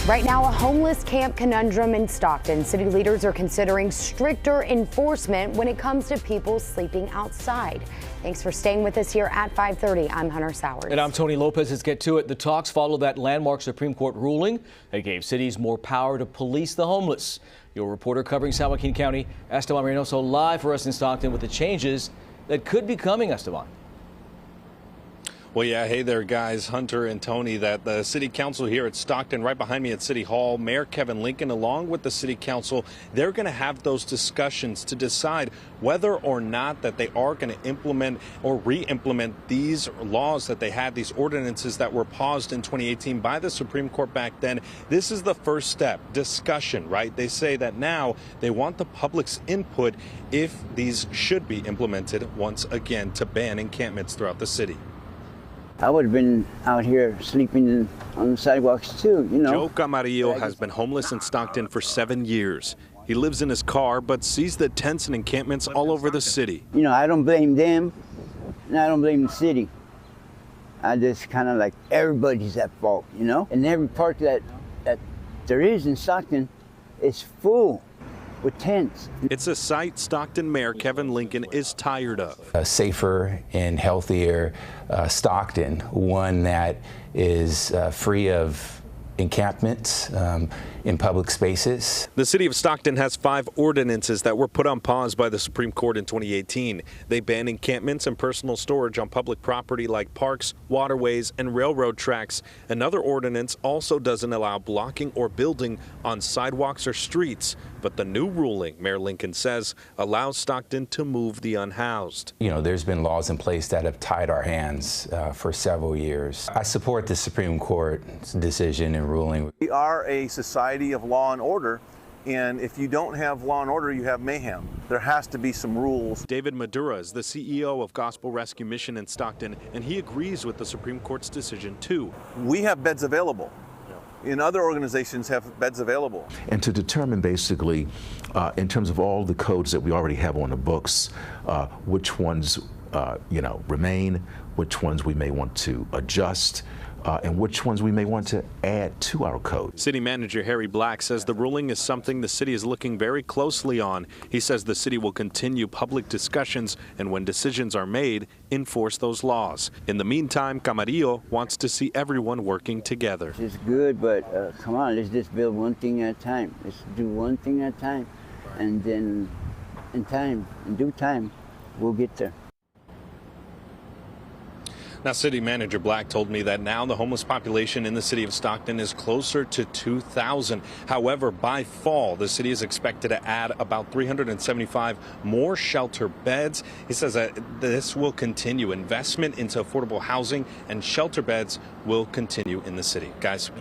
Right now, a homeless camp conundrum in Stockton. City leaders are considering stricter enforcement when it comes to people sleeping outside. Thanks for staying with us here at 5:30. I'm Hunter Sowers. And I'm Tony Lopez. Let's get to it. The talks follow that landmark Supreme Court ruling that gave cities more power to police the homeless. Your reporter covering San Joaquin County, Esteban Reynoso, live for us in Stockton with the changes that could be coming, Esteban. Well, yeah, hey there, guys. Hunter and Tony. That the city council here at Stockton, right behind me at City Hall, Mayor Kevin Lincoln, along with the city council, they're going to have those discussions to decide whether or not that they are going to implement or re-implement these laws that they had, these ordinances that were paused in 2018 by the Supreme Court back then. This is the first step, discussion, right? They say that now they want the public's input if these should be implemented once again to ban encampments throughout the city. I would have been out here sleeping on the sidewalks too, you know. Joe Camarillo has been homeless in Stockton for 7 years. He lives in his car, but sees the tents and encampments all over the city. You know, I don't blame them, and I don't blame the city. I just kind of like everybody's at fault, you know. And every park that there is in Stockton is full with tents. It's a sight Stockton Mayor Kevin Lincoln is tired of. A safer and healthier Stockton, one that is free of encampments in public spaces. The city of Stockton has 5 ordinances that were put on pause by the Supreme Court in 2018. They ban encampments and personal storage on public property like parks, waterways, and railroad tracks. Another ordinance also doesn't allow blocking or building on sidewalks or streets. But the new ruling, Mayor Lincoln says, allows Stockton to move the unhoused. You know, there's been laws in place that have tied our hands for several years. I support the Supreme Court's decision and ruling. We are a society of law and order, and if you don't have law and order, you have mayhem. There has to be some rules. David Madura is the CEO of Gospel Rescue Mission in Stockton, and he agrees with the Supreme Court's decision too. We have beds available. And other organizations have beds available. And to determine basically, in terms of all the codes that we already have on the books, which ones remain, which ones we may want to adjust, and which ones we may want to add to our code. City Manager Harry Black says the ruling is something the city is looking very closely on. He says the city will continue public discussions and when decisions are made, enforce those laws. In the meantime, Camarillo wants to see everyone working together. It's good, but come on, let's just build one thing at a time. Let's do one thing at a time, and then in due time, we'll get there. Now, City Manager Black told me that now the homeless population in the city of Stockton is closer to 2,000. However, by fall, the city is expected to add about 375 more shelter beds. He says that this will continue. Investment into affordable housing and shelter beds will continue in the city. Guys.